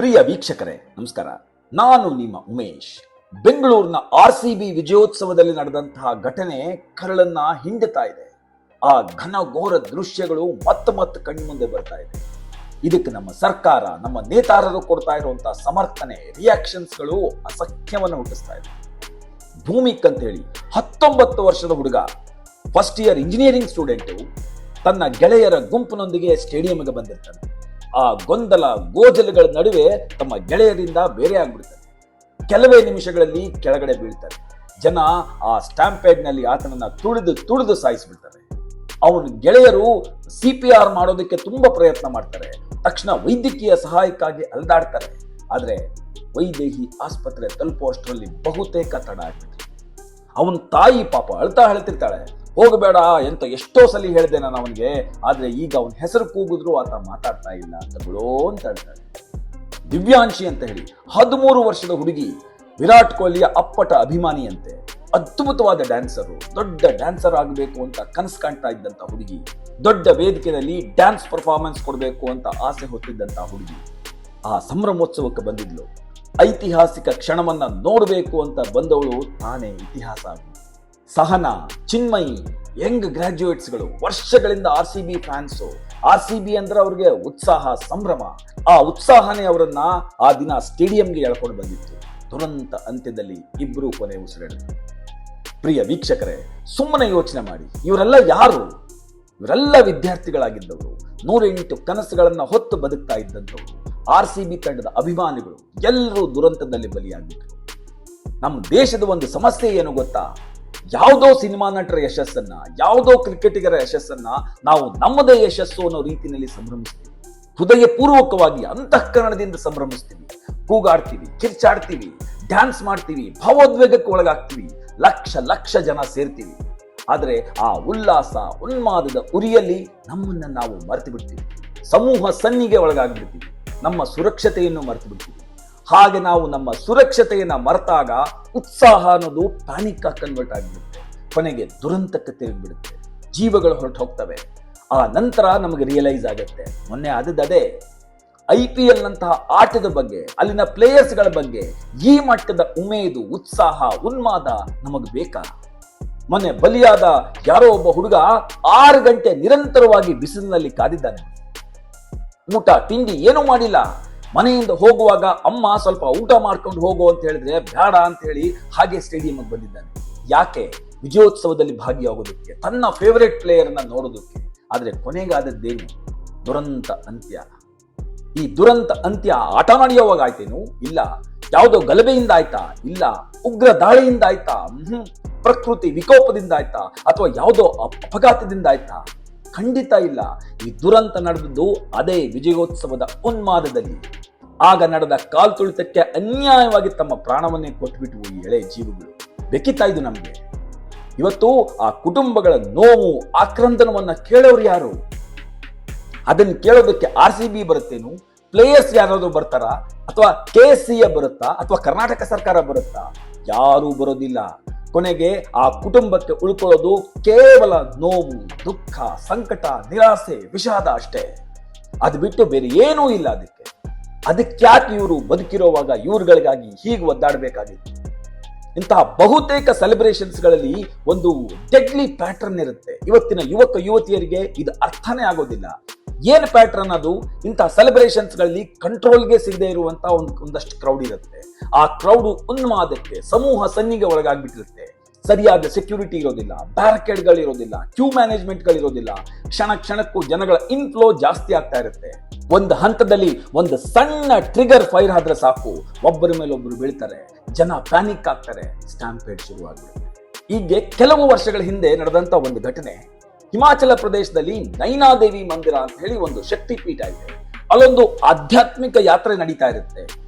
ಪ್ರಿಯ ವೀಕ್ಷಕರೇ ನಮಸ್ಕಾರ. ನಾನು ನಿಮ್ಮ ಉಮೇಶ್. ಬೆಂಗಳೂರಿನ RCB ವಿಜಯೋತ್ಸವದಲ್ಲಿ ನಡೆದಂತಹ ಘಟನೆ ಕರಳನ್ನ ಹಿಂಡುತ್ತಾ ಇದೆ. ಆ ಘನಘೋರ ದೃಶ್ಯಗಳು ಮತ್ತೆ ಕಣ್ಮುಂದೆ ಬರ್ತಾ ಇದೆ. ಇದಕ್ಕೆ ನಮ್ಮ ಸರ್ಕಾರ, ನಮ್ಮ ನೇತಾರರು ಕೊಡ್ತಾ ಇರುವಂತಹ ಸಮರ್ಥನೆ, ರಿಯಾಕ್ಷನ್ಸ್ಗಳು ಅಸಖ್ಯವನ್ನು ಹುಟ್ಟಿಸ್ತಾ ಇದೆ. ಭೂಮಿಕ್ ಅಂತ ಹೇಳಿ 19 ವರ್ಷದ ಹುಡುಗ, ಫಸ್ಟ್ ಇಯರ್ ಇಂಜಿನಿಯರಿಂಗ್ ಸ್ಟೂಡೆಂಟು, ತನ್ನ ಗೆಳೆಯರ ಗುಂಪಿನೊಂದಿಗೆ ಸ್ಟೇಡಿಯಂಗೆ ಬಂದಿರ್ತಾನೆ. ಆ ಗೊಂದಲ ಗೋಜಲುಗಳ ನಡುವೆ ತಮ್ಮ ಗೆಳೆಯರಿಂದ ಬೇರೆ ಆಗ್ಬಿಡ್ತಾರೆ. ಕೆಲವೇ ನಿಮಿಷಗಳಲ್ಲಿ ಕೆಳಗಡೆ ಬೀಳ್ತಾರೆ. ಜನ ಆ ಸ್ಟ್ಯಾಂಪೇಡ್ ನಲ್ಲಿ ಆತನನ್ನ ತುಳಿದು ಸಾಯಿಸ್ಬಿಡ್ತಾರೆ. ಅವನ ಗೆಳೆಯರು CPR ಮಾಡೋದಕ್ಕೆ ತುಂಬಾ ಪ್ರಯತ್ನ ಮಾಡ್ತಾರೆ. ತಕ್ಷಣ ವೈದ್ಯಕೀಯ ಸಹಾಯಕ್ಕಾಗಿ ಅಲ್ದಾಡ್ತಾರೆ. ಆದ್ರೆ ವೈದೇಹಿ ಆಸ್ಪತ್ರೆ ತಲುಪುವಷ್ಟರಲ್ಲಿ ಬಹುತೇಕ ತಡ ಆಗ್ಬಿಟ್ರೆ. ಅವನ ತಾಯಿ ಪಾಪ ಅಳ್ತಾ ಹೇಳ್ತಿರ್ತಾಳೆ, ಹೋಗಬೇಡ ಎಂತ ಎಷ್ಟೋ ಸಲ ಹೇಳಿದೆ ನಾನು ಅವನಿಗೆ, ಆದ್ರೆ ಈಗ ಅವನ ಹೆಸರು ಕೂಗಿದ್ರು ಆತ ಮಾತಾಡ್ತಾ ಇಲ್ಲ ಅಂತ ಹೇಳ್ತಾಳೆ. ದಿವ್ಯಾಂಶಿ ಅಂತ ಹೇಳಿ 13 ವರ್ಷದ ಹುಡುಗಿ, ವಿರಾಟ್ ಕೊಹ್ಲಿಯ ಅಪ್ಪಟ ಅಭಿಮಾನಿಯಂತೆ, ಅದ್ಭುತವಾದ ಡ್ಯಾನ್ಸರು, ದೊಡ್ಡ ಡ್ಯಾನ್ಸರ್ ಆಗಬೇಕು ಅಂತ ಕನಸು ಕಾಣ್ತಾ ಇದ್ದಂತ ಹುಡುಗಿ, ದೊಡ್ಡ ವೇದಿಕೆಯಲ್ಲಿ ಡ್ಯಾನ್ಸ್ ಪರ್ಫಾರ್ಮೆನ್ಸ್ ಕೊಡಬೇಕು ಅಂತ ಆಸೆ ಹೊತ್ತಿದ್ದಂತ ಹುಡುಗಿ ಆ ಸಂಭ್ರಮೋತ್ಸವಕ್ಕೆ ಬಂದಿದ್ಲು. ಐತಿಹಾಸಿಕ ಕ್ಷಣವನ್ನ ನೋಡಬೇಕು ಅಂತ ಬಂದವಳು ತಾನೇ ಇತಿಹಾಸ ಆಗಿ. ಸಹನಾ, ಚಿನ್ಮಯಿ, ಯಂಗ್ ಗ್ರಾಜ್ಯುಯೇಟ್ಸ್ಗಳು, ವರ್ಷಗಳಿಂದ RCB ಫ್ಯಾನ್ಸು. RCB ಅಂದ್ರೆ ಅವ್ರಿಗೆ ಉತ್ಸಾಹ, ಸಂಭ್ರಮ. ಆ ಉತ್ಸಾಹನೇ ಅವರನ್ನ ಆ ದಿನ ಸ್ಟೇಡಿಯಂಗೆ ಎಳ್ಕೊಂಡು ಬಂದಿತ್ತು. ದುರಂತ ಅಂತ್ಯದಲ್ಲಿ ಇಬ್ರು ಕೊನೆ ಉಸಿರೆಳೆದರು. ಪ್ರಿಯ ವೀಕ್ಷಕರೇ, ಸುಮ್ಮನೆ ಯೋಚನೆ ಮಾಡಿ, ಇವರೆಲ್ಲ ಯಾರು? ಇವರೆಲ್ಲ ವಿದ್ಯಾರ್ಥಿಗಳಾಗಿದ್ದವರು, 108 ಕನಸುಗಳನ್ನ ಹೊತ್ತು ಬದುಕ್ತಾ ಇದ್ದಂಥವ್ರು, RCB ತಂಡದ ಅಭಿಮಾನಿಗಳು. ಎಲ್ಲರೂ ದುರಂತದಲ್ಲಿ ಬಲಿಯಾಗಿದ್ರು. ನಮ್ಮ ದೇಶದ ಒಂದು ಸಮಸ್ಯೆ ಏನು ಗೊತ್ತಾ? ಯಾವುದೋ ಸಿನಿಮಾ ನಟರ ಯಶಸ್ಸನ್ನ, ಯಾವುದೋ ಕ್ರಿಕೆಟಿಗರ ಯಶಸ್ಸನ್ನ ನಾವು ನಮ್ಮದೇ ಯಶಸ್ಸು ಅನ್ನೋ ರೀತಿಯಲ್ಲಿ ಸಂಭ್ರಮಿಸ್ತೀವಿ. ಹೃದಯ ಪೂರ್ವಕವಾಗಿ ಅಂತಃಕರಣದಿಂದ ಸಂಭ್ರಮಿಸ್ತೀವಿ, ಕೂಗಾಡ್ತೀವಿ, ಕಿರ್ಚಾಡ್ತೀವಿ, ಡ್ಯಾನ್ಸ್ ಮಾಡ್ತೀವಿ, ಭಾವೋದ್ವೇಗಕ್ಕೆ ಒಳಗಾಗ್ತೀವಿ, ಲಕ್ಷ ಜನ ಸೇರ್ತೀವಿ. ಆದ್ರೆ ಆ ಉಲ್ಲಾಸ, ಉನ್ಮಾದದ ಉರಿಯಲ್ಲಿ ನಮ್ಮನ್ನ ನಾವು ಮರೆತು ಬಿಡ್ತೀವಿ. ಸಮೂಹ ಸನ್ನಿಗೆ ಒಳಗಾಗ್ಬಿಡ್ತೀವಿ. ನಮ್ಮ ಸುರಕ್ಷತೆಯನ್ನು ಮರೆತು ಬಿಡ್ತೀವಿ. ಹಾಗೆ ನಾವು ನಮ್ಮ ಸುರಕ್ಷತೆಯನ್ನ ಮರೆತಾಗ ಉತ್ಸಾಹ ಅನ್ನೋದು ಪ್ಯಾನಿಕ್ ಆಗಿ ಕನ್ವರ್ಟ್ ಆಗಿಬಿಡುತ್ತೆ. ಕೊನೆಗೆ ದುರಂತಕ್ಕೆ ತಿರುಗಿಬಿಡುತ್ತೆ. ಜೀವಗಳು ಹೊರಟು ಹೋಗ್ತವೆ. ಆ ನಂತರ ನಮಗೆ ರಿಯಲೈಸ್ ಆಗುತ್ತೆ, ಮೊನ್ನೆ ಆದದ್ದೇ IPL ನಂತಹ ಆಟದ ಬಗ್ಗೆ, ಅಲ್ಲಿನ ಪ್ಲೇಯರ್ಸ್ಗಳ ಬಗ್ಗೆ ಈ ಮಟ್ಟದ ಉಮೇದು, ಉತ್ಸಾಹ, ಉನ್ಮಾದ ನಮಗೆ ಬೇಕಾ? ಮೊನ್ನೆ ಬಲಿಯಾದ ಯಾರೋ ಒಬ್ಬ ಹುಡುಗ 6 ಗಂಟೆ ನಿರಂತರವಾಗಿ ಬಿಸಿಲಿನಲ್ಲಿ ಕಾದಿದ್ದಾನೆ. ಊಟ ತಿಂಡಿ ಏನೂ ಮಾಡಿಲ್ಲ. ಮನೆಯಿಂದ ಹೋಗುವಾಗ ಅಮ್ಮ ಸ್ವಲ್ಪ ಊಟ ಮಾಡ್ಕೊಂಡು ಹೋಗು ಅಂತ ಹೇಳಿದ್ರೆ ಬೇಡ ಅಂತ ಹೇಳಿ ಹಾಗೆ ಸ್ಟೇಡಿಯಂಗೆ ಬಂದಿದ್ದಾನೆ. ಯಾಕೆ? ವಿಜಯೋತ್ಸವದಲ್ಲಿ ಭಾಗಿಯಾಗೋದಕ್ಕೆ, ತನ್ನ ಫೇವರೇಟ್ ಪ್ಲೇಯರ್ನ ನೋಡೋದಕ್ಕೆ. ಆದ್ರೆ ಕೊನೆಗಾದದ್ದೇನು? ದುರಂತ ಅಂತ್ಯ. ಈ ದುರಂತ ಅಂತ್ಯ ಆಟ ನಡೆಯುವಾಗ ಆಯ್ತೇನು? ಇಲ್ಲ. ಯಾವುದೋ ಗಲಭೆಯಿಂದ ಆಯ್ತಾ? ಇಲ್ಲ. ಉಗ್ರ ದಾಳಿಯಿಂದ ಆಯ್ತಾ? ಪ್ರಕೃತಿ ವಿಕೋಪದಿಂದ ಆಯ್ತಾ? ಅಥವಾ ಯಾವುದೋ ಅಪಘಾತದಿಂದ ಆಯ್ತಾ? ಖಂಡಿತ ಇಲ್ಲ. ಈ ದುರಂತ ನಡೆದದ್ದು ಅದೇ ವಿಜಯೋತ್ಸವದ ಉನ್ಮಾದದಲ್ಲಿ. ಆಗ ನಡೆದ ಕಾಲ್ತುಳಿತಕ್ಕೆ ಅನ್ಯಾಯವಾಗಿ ತಮ್ಮ ಪ್ರಾಣವನ್ನೇ ಕೊಟ್ಬಿಟ್ವು ಈ ಎಳೆ ಜೀವಗಳು. ಬೆಕ್ಕಿತಾ ಇದು ನಮ್ಗೆ. ಇವತ್ತು ಆ ಕುಟುಂಬಗಳ ನೋವು, ಆಕ್ರಂದನವನ್ನ ಕೇಳೋರು ಯಾರು? ಅದನ್ನ ಕೇಳೋದಕ್ಕೆ RCB ಬರುತ್ತೇನು? ಪ್ಲೇಯರ್ಸ್ ಯಾರಾದ್ರೂ ಬರ್ತಾರಾ? ಅಥವಾ KSCA ಬರುತ್ತಾ? ಅಥವಾ ಕರ್ನಾಟಕ ಸರ್ಕಾರ ಬರುತ್ತಾ? ಯಾರೂ ಬರೋದಿಲ್ಲ. ಕೊನೆಗೆ ಆ ಕುಟುಂಬಕ್ಕೆ ಉಳ್ಕೊಳ್ಳೋದು ಕೇವಲ ನೋವು, ದುಃಖ, ಸಂಕಟ, ನಿರಾಸೆ, ವಿಷಾದ ಅಷ್ಟೇ. ಅದು ಬಿಟ್ಟು ಬೇರೆ ಏನೂ ಇಲ್ಲ. ಅದಕ್ಕ್ಯಾಕೆ ಇವರು ಬದುಕಿರೋವಾಗ ಇವ್ರುಗಳಿಗಾಗಿ ಹೀಗೆ ಒದ್ದಾಡಬೇಕಾಗಿತ್ತು? ಇಂತಹ ಬಹುತೇಕ ಸೆಲೆಬ್ರೇಷನ್ಸ್ಗಳಲ್ಲಿ ಒಂದು ಡೆಡ್ಲಿ ಪ್ಯಾಟರ್ನ್ ಇರುತ್ತೆ. ಇವತ್ತಿನ ಯುವಕ ಯುವತಿಯರಿಗೆ ಇದು ಅರ್ಥನೇ ಆಗೋದಿಲ್ಲ. ಏನು ಪ್ಯಾಟರ್ನ್ ಅದು? ಇಂತಹ ಸೆಲೆಬ್ರೇಷನ್ಸ್ಗಳಲ್ಲಿ ಕಂಟ್ರೋಲ್ಗೆ ಸಿಗದೆ ಇರುವಂತಹ ಒಂದಷ್ಟು ಕ್ರೌಡ್ ಇರುತ್ತೆ. ಆ ಕ್ರೌಡ್ ಉನ್ಮಾದಕ್ಕೆ, ಸಮೂಹ ಸನ್ನಿಗೆ ಒಳಗಾಗ್ಬಿಟ್ಟಿರುತ್ತೆ. ಸರಿಯಾದ ಸೆಕ್ಯೂರಿಟಿ ಇರೋದಿಲ್ಲ, ಬ್ಯಾರಿಕೇಡ್ಗಳು ಇರೋದಿಲ್ಲ, ಕ್ಯೂ ಮ್ಯಾನೇಜ್ಮೆಂಟ್ಗಳು ಇರೋದಿಲ್ಲ. ಕ್ಷಣಕ್ಕೂ ಜನಗಳ ಇನ್ಫ್ಲೋ ಜಾಸ್ತಿ ಆಗ್ತಾ ಇರುತ್ತೆ. ಒಂದು ಹಂತದಲ್ಲಿ ಒಂದು ಸಣ್ಣ ಟ್ರಿಗರ್ ಫೈರ್ ಆದ್ರೆ ಸಾಕು, ಒಬ್ಬರ ಮೇಲೆ ಒಬ್ಬರು ಬೀಳ್ತಾರೆ, ಜನ ಪ್ಯಾನಿಕ್ ಆಗ್ತಾರೆ, ಸ್ಟ್ಯಾಂಪೇಡ್ ಶುರುವಾಗ್ಬಿಡುತ್ತೆ. ಹೀಗೆ ಕೆಲವು ವರ್ಷಗಳ ಹಿಂದೆ ನಡೆದಂತ ಒಂದು ಘಟನೆ, ಹಿಮಾಚಲ ಪ್ರದೇಶದಲ್ಲಿ ನೈನಾದೇವಿ ಮಂದಿರ ಅಂತ ಹೇಳಿ ಒಂದು ಶಕ್ತಿ ಪೀಠ ಇದೆ. ಅಲ್ಲೊಂದು ಆಧ್ಯಾತ್ಮಿಕ ಯಾತ್ರೆ ನಡೀತಾ ಇರುತ್ತೆ.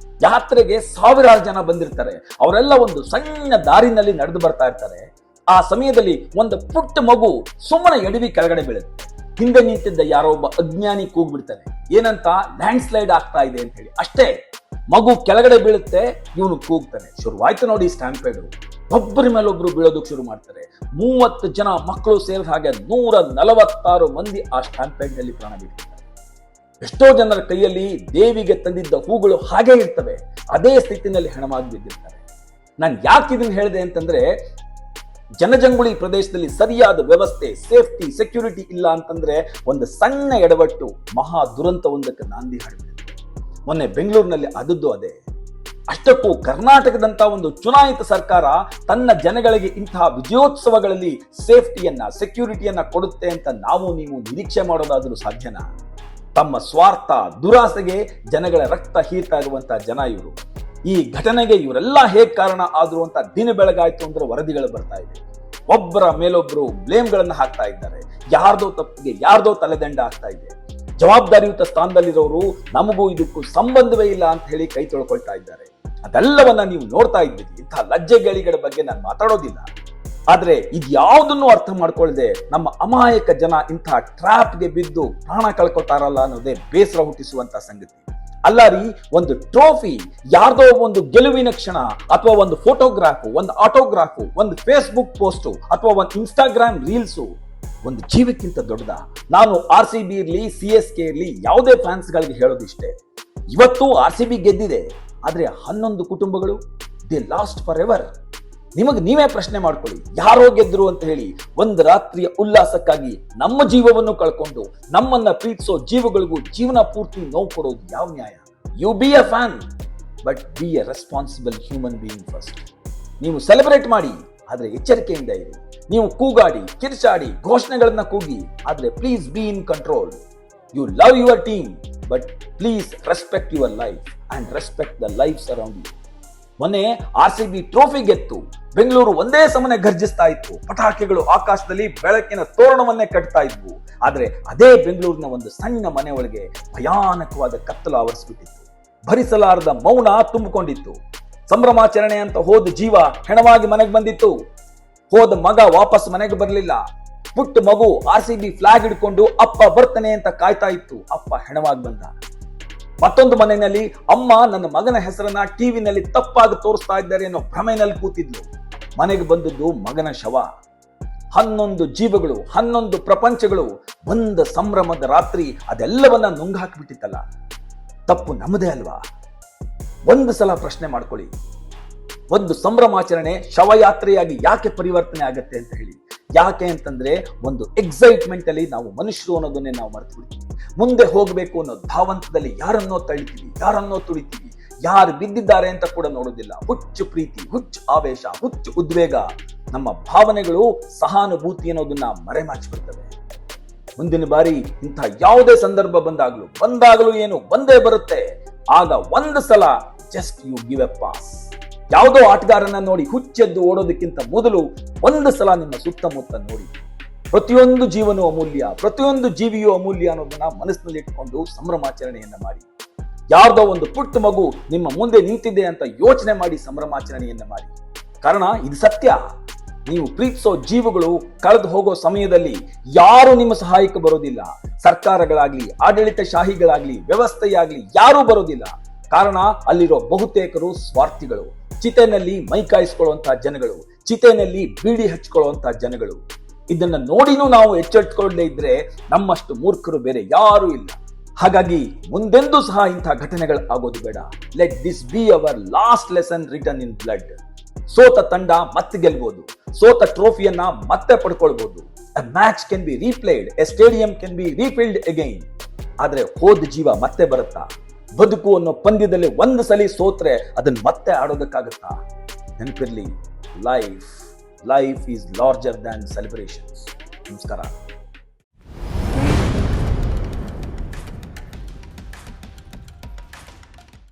ಯಾತ್ರೆಗೆ ಸಾವಿರಾರು ಜನ ಬಂದಿರ್ತಾರೆ. ಅವರೆಲ್ಲ ಒಂದು ಸಣ್ಣ ದಾರಿನಲ್ಲಿ ನಡೆದು ಬರ್ತಾ ಇರ್ತಾರೆ. ಆ ಸಮಯದಲ್ಲಿ ಒಂದು ಪುಟ್ಟ ಮಗು ಸುಮ್ಮನೆ ಎಡವಿ ಕೆಳಗಡೆ ಬೀಳುತ್ತೆ. ಹಿಂದೆ ನಿಂತಿದ್ದ ಯಾರೋ ಒಬ್ಬ ಅಜ್ಞಾನಿ ಕೂಗ್ಬಿಡ್ತಾನೆ, ಏನಂತ? ಲ್ಯಾಂಡ್ ಸ್ಲೈಡ್ ಆಗ್ತಾ ಇದೆ ಅಂತ ಹೇಳಿ. ಅಷ್ಟೇ, ಮಗು ಕೆಳಗಡೆ ಬೀಳುತ್ತೆ, ಇವನು ಕೂಗ್ತಾನೆ. ಶುರುವಾಯ್ತು ನೋಡಿ ಸ್ಟ್ಯಾಂಪೇಡು. ಒಬ್ಬರ ಮೇಲೆ ಒಬ್ರು ಬೀಳೋದಕ್ಕೆ ಶುರು ಮಾಡ್ತಾರೆ. 30 ಜನ ಮಕ್ಕಳು ಸೇರಿದ ಹಾಗೆ 146 ಮಂದಿ ಆ ಸ್ಟ್ಯಾಂಪೇಡ್ ನಲ್ಲಿ ಪ್ರಾಣ ಬಿಟ್ಟಿದ್ದಾರೆ. ಎಷ್ಟೋ ಜನರ ಕೈಯಲ್ಲಿ ದೇವಿಗೆ ತಂದಿದ್ದ ಹೂಗಳು ಹಾಗೆ ಇರ್ತವೆ, ಅದೇ ಸ್ಥಿತಿನಲ್ಲಿ ಹೆಣವಾಗಿ ಬಿದ್ದಿರ್ತಾರೆ. ನಾನು ಯಾಕೆ ಇದನ್ನ ಹೇಳಿದೆ ಅಂತಂದ್ರೆ, ಜನಜಂಗುಳಿ ಪ್ರದೇಶದಲ್ಲಿ ಸರಿಯಾದ ವ್ಯವಸ್ಥೆ, ಸೇಫ್ಟಿ, ಸೆಕ್ಯೂರಿಟಿ ಇಲ್ಲ ಅಂತಂದ್ರೆ ಒಂದು ಸಣ್ಣ ಎಡವಟ್ಟು ಮಹಾ ದುರಂತವೊಂದಕ್ಕೆ ನಾಂದಿ ಹಾಡಿಬಿಡುತ್ತೆ. ಮೊನ್ನೆ ಬೆಂಗಳೂರಿನಲ್ಲಿ ಆದದ್ದು ಅದೇ. ಅಷ್ಟಕ್ಕೂ ಕರ್ನಾಟಕದಂತ ಒಂದು ಚುನಾಯಿತ ಸರ್ಕಾರ ತನ್ನ ಜನಗಳಿಗೆ ಇಂತಹ ವಿಜಯೋತ್ಸವಗಳಲ್ಲಿ ಸೇಫ್ಟಿಯನ್ನ, ಸೆಕ್ಯೂರಿಟಿಯನ್ನ ಕೊಡುತ್ತೆ ಅಂತ ನಾವು ನೀವು ನಿರೀಕ್ಷೆ ಮಾಡೋದಾದ್ರೂ ಸಾಧ್ಯನಾ? ತಮ್ಮ ಸ್ವಾರ್ಥ, ದುರಾಸೆಗೆ ಜನಗಳ ರಕ್ತ ಹೀರ್ತಾ ಇರುವಂತಹ ಜನ ಇವರು. ಈ ಘಟನೆಗೆ ಇವರೆಲ್ಲ ಹೇಗ್ ಕಾರಣ ಆದ್ರು ಅಂತ ದಿನ ಬೆಳಗಾಯ್ತು ಅಂದ್ರೆ ವರದಿಗಳು ಬರ್ತಾ ಇದೆ. ಒಬ್ಬರ ಮೇಲೊಬ್ರು ಬ್ಲೇಮ್ಗಳನ್ನ ಹಾಕ್ತಾ ಇದ್ದಾರೆ. ಯಾರ್ದೋ ತಪ್ಪಿಗೆ ಯಾರ್ದೋ ತಲೆದಂಡ ಆಗ್ತಾ ಇದೆ. ಜವಾಬ್ದಾರಿಯುತ ಸ್ಥಾನದಲ್ಲಿರೋರು ನಮಗೂ ಇದಕ್ಕೂ ಸಂಬಂಧವೇ ಇಲ್ಲ ಅಂತ ಹೇಳಿ ಕೈ ತೊಳ್ಕೊಳ್ತಾ ಇದ್ದಾರೆ. ಅದೆಲ್ಲವನ್ನ ನೀವು ನೋಡ್ತಾ ಇದ್ದೀರಿ. ಇಂತಹ ಲಜ್ಜೆಗಳಿಗಳ ಬಗ್ಗೆ ನಾನು ಮಾತಾಡೋದಿಲ್ಲ. ಆದ್ರೆ ಇದ್ಯಾವುದನ್ನು ಅರ್ಥ ಮಾಡ್ಕೊಳ್ಳದೆ ನಮ್ಮ ಅಮಾಯಕ ಜನ ಇಂತಹ ಟ್ರಾಪ್ಗೆ ಬಿದ್ದು ಪ್ರಾಣ ಕಳ್ಕೊತಾರಲ್ಲ ಅನ್ನೋದೇ ಬೇಸರ ಹುಟ್ಟಿಸುವಂತ ಸಂಗತಿ. ಅಲ್ಲ ರೀ, ಒಂದು ಟ್ರೋಫಿ, ಯಾರ್ದೋ ಒಂದು ಗೆಲುವಿನ ಕ್ಷಣ, ಅಥವಾ ಒಂದು ಫೋಟೋಗ್ರಾಫು, ಒಂದು ಆಟೋಗ್ರಾಫು, ಒಂದು ಫೇಸ್ಬುಕ್ ಪೋಸ್ಟು, ಅಥವಾ ಒಂದು ಇನ್ಸ್ಟಾಗ್ರಾಮ್ ರೀಲ್ಸು ಒಂದು ಜೀವಕ್ಕಿಂತ ದೊಡ್ಡದ? ನಾನು RCB ಇರ್ಲಿ, CSK ಇರ್ಲಿ, ಯಾವುದೇ ಫ್ಯಾನ್ಸ್ ಗಳಿಗೆ ಹೇಳೋದಿಷ್ಟೇ. ಇವತ್ತು RCB ಗೆದ್ದಿದೆ, ಆದ್ರೆ 11 ಕುಟುಂಬಗಳು ದೇ ಲಾಸ್ಟ್ ಫಾರ್ ಎವರ್. ನಿಮಗೆ ನೀವೇ ಪ್ರಶ್ನೆ ಮಾಡ್ಕೊಳ್ಳಿ, ಯಾರೋ ಗೆದ್ರು ಅಂತ ಹೇಳಿ ಒಂದು ರಾತ್ರಿಯ ಉಲ್ಲಾಸಕ್ಕಾಗಿ ನಮ್ಮ ಜೀವವನ್ನು ಕಳ್ಕೊಂಡು ನಮ್ಮನ್ನ ಪ್ರೀತಿಸೋ ಜೀವಗಳಿಗೂ ಜೀವನ ಪೂರ್ತಿ ನೋವು ಕೊಡೋದು ಯಾವ ನ್ಯಾಯ? You be a fan, but be a responsible human being first. ನೀವು ಸೆಲೆಬ್ರೇಟ್ ಮಾಡಿ, ಆದ್ರೆ ಎಚ್ಚರಿಕೆಯಿಂದ ಇರಿ. ನೀವು ಕೂಗಾಡಿ, ಕಿರ್ಚಾಡಿ, ಘೋಷಣೆಗಳನ್ನ ಕೂಗಿ, ಆದ್ರೆ please be in control. You love your team, but please respect your life and respect the lives around you. ಮೊನ್ನೆ RCB ಟ್ರೋಫಿ ಗೆತ್ತು ಬೆಂಗಳೂರು ಒಂದೇ ಸಮನೆ ಗರ್ಜಿಸ್ತಾ ಇತ್ತು. ಪಟಾಕಿಗಳು ಆಕಾಶದಲ್ಲಿ ಬೆಳಕಿನ ತೋರಣವನ್ನೇ ಕಟ್ತಾ ಇದ್ವು. ಆದ್ರೆ ಅದೇ ಬೆಂಗಳೂರಿನ ಒಂದು ಸಣ್ಣ ಮನೆ ಒಳಗೆ ಭಯಾನಕವಾದ ಕತ್ತಲು ಆವರಿಸ್ಬಿಟ್ಟಿತ್ತು. ಭರಿಸಲಾರದ ಮೌನ ತುಂಬಿಕೊಂಡಿತ್ತು. ಸಂಭ್ರಮಾಚರಣೆ ಅಂತ ಹೋದ ಜೀವ ಹೆಣವಾಗಿ ಮನೆಗೆ ಬಂದಿತ್ತು. ಹೋದ ಮಗ ವಾಪಸ್ ಮನೆಗೆ ಬರಲಿಲ್ಲ. ಪುಟ್ಟ ಮಗು RCB ಫ್ಲಾಗ್ ಹಿಡ್ಕೊಂಡು ಅಪ್ಪ ಬರ್ತಾನೆ ಅಂತ ಕಾಯ್ತಾ ಇತ್ತು. ಅಪ್ಪ ಹೆಣವಾಗಿ ಬಂದ. ಮತ್ತೊಂದು ಮನೆಯಲ್ಲಿ ಅಮ್ಮ ನನ್ನ ಮಗನ ಹೆಸರನ್ನ ಟಿವಿನಲ್ಲಿ ತಪ್ಪಾಗಿ ತೋರಿಸ್ತಾ ಇದ್ದಾರೆ ಅನ್ನೋ ಭ್ರಮೆನಲ್ಲಿ ಕೂತಿದ್ಲು. ಮನೆಗೆ ಬಂದದ್ದು ಮಗನ ಶವ. 11 ಜೀವಗಳು, 11 ಪ್ರಪಂಚಗಳು ಒಂದ ಸಂಭ್ರಮದ ರಾತ್ರಿ ಅದೆಲ್ಲವನ್ನ ನುಂಗ್ ಹಾಕಿಬಿಟ್ಟಿತ್ತಲ್ಲ. ತಪ್ಪು ನಮ್ಮದೇ ಅಲ್ವಾ? ಒಂದು ಸಲ ಪ್ರಶ್ನೆ ಮಾಡ್ಕೊಳ್ಳಿ, ಒಂದು ಸಂಭ್ರಮಾಚರಣೆ ಶವಯಾತ್ರೆಯಾಗಿ ಯಾಕೆ ಪರಿವರ್ತನೆ ಆಗತ್ತೆ ಅಂತ ಹೇಳಿ. ಯಾಕೆ ಅಂತಂದ್ರೆ ಒಂದು ಎಕ್ಸೈಟ್ಮೆಂಟ್ ಅಲ್ಲಿ ನಾವು ಮನುಷ್ಯರು ಅನ್ನೋದನ್ನೇ ನಾವು ಮರೆತು ಬಿಡ್ತೀವಿ. ಮುಂದೆ ಹೋಗಬೇಕು ಅನ್ನೋ ಧಾವಂತದಲ್ಲಿ ಯಾರನ್ನೋ ತಳಿತೀವಿ, ಯಾರನ್ನೋ ತುಳಿತೀವಿ. ಯಾರು ಬಿದ್ದಿದ್ದಾರೆ ಅಂತ ಕೂಡ ನೋಡೋದಿಲ್ಲ. ಹುಚ್ಚು ಪ್ರೀತಿ, ಹುಚ್ಚು ಆವೇಶ, ಹುಚ್ಚು ಉದ್ವೇಗ, ನಮ್ಮ ಭಾವನೆಗಳು, ಸಹಾನುಭೂತಿ ಅನ್ನೋದನ್ನ ಮರೆಮಾಚಿಬಿಡ್ತವೆ. ಮುಂದಿನ ಬಾರಿ ಇಂಥ ಯಾವುದೇ ಸಂದರ್ಭ ಬಂದಾಗಲೂ ಏನು ಬಂದೇ ಬರುತ್ತೆ. ಆಗ ಒಂದು ಸಲ just you give a pass. ಯಾವುದೋ ಆಟಗಾರನ ನೋಡಿ ಹುಚ್ಚೆದ್ದು ಓಡೋದಕ್ಕಿಂತ ಮೊದಲು ಒಂದು ಸಲ ನಿಮ್ಮ ಸುತ್ತಮುತ್ತ ನೋಡಿ. ಪ್ರತಿಯೊಂದು ಜೀವನೂ ಅಮೂಲ್ಯ, ಪ್ರತಿಯೊಂದು ಜೀವಿಯೂ ಅಮೂಲ್ಯ ಅನ್ನೋದನ್ನ ಮನಸ್ಸಿನಲ್ಲಿ ಇಟ್ಕೊಂಡು ಸಂಭ್ರಮಾಚರಣೆಯನ್ನ ಮಾಡಿ. ಯಾರ್ದೋ ಒಂದು ಪುಟ್ಟ ಮಗು ನಿಮ್ಮ ಮುಂದೆ ನಿಂತಿದೆ ಅಂತ ಯೋಚನೆ ಮಾಡಿ ಸಂಭ್ರಮಾಚರಣೆಯನ್ನ ಮಾಡಿ. ಕಾರಣ ಇದು ಸತ್ಯ. ನೀವು ಪ್ರೀತಿಸೋ ಜೀವಗಳು ಕಳೆದು ಹೋಗೋ ಸಮಯದಲ್ಲಿ ಯಾರು ನಿಮ್ಮ ಸಹಾಯಕ್ಕೆ ಬರೋದಿಲ್ಲ. ಸರ್ಕಾರಗಳಾಗ್ಲಿ, ಆಡಳಿತಶಾಹಿಗಳಾಗ್ಲಿ, ವ್ಯವಸ್ಥೆಯಾಗ್ಲಿ ಯಾರೂ ಬರೋದಿಲ್ಲ. ಕಾರಣ ಅಲ್ಲಿರೋ ಬಹುತೇಕರು ಸ್ವಾರ್ಥಿಗಳು. ಚಿತೆನಲ್ಲಿ ಮೈ ಕಾಯಿಸ್ಕೊಳ್ಳುವಂತಹ ಜನಗಳು, ಚಿತೆನಲ್ಲಿ ಬೀಡಿ ಹಚ್ಕೊಳ್ಳುವಂತಹ ಜನಗಳು. ಇದನ್ನ ನೋಡಿನೂ ನಾವು ಎಚ್ಚೆತ್ತುಕೊಳ್ಳದೇ ಇದ್ರೆ ನಮ್ಮಷ್ಟು ಮೂರ್ಖರು ಬೇರೆ ಯಾರೂ ಇಲ್ಲ. ಹಾಗಾಗಿ ಮುಂದೆಂದೂ ಸಹ ಇಂತಹ ಘಟನೆಗಳು ಆಗೋದು ಬೇಡ. Let this be our last lesson written in blood. ಸೋತ ತಂಡ ಮತ್ತೆ ಗೆಲ್ಬಹುದು, ಸೋತ ಟ್ರೋಫಿಯನ್ನ ಮತ್ತೆ ಪಡ್ಕೊಳ್ಬಹುದು. A match can be replayed, a stadium can be refilled again. ಆದ್ರೆ ಹೋದ ಜೀವ ಮತ್ತೆ ಬರುತ್ತಾ? ಬದುಕು ಅನ್ನೋ ಪಂದ್ಯದಲ್ಲಿ ಒಂದು ಸಲ ಸೋತ್ರೆ ಅದನ್ನ ಮತ್ತೆ ಆಡೋದಕ್ಕಾಗತ್ತಾ? ನೆನಪಿರ್ಲಿ, life is larger than celebrations. ನಮಸ್ಕಾರ.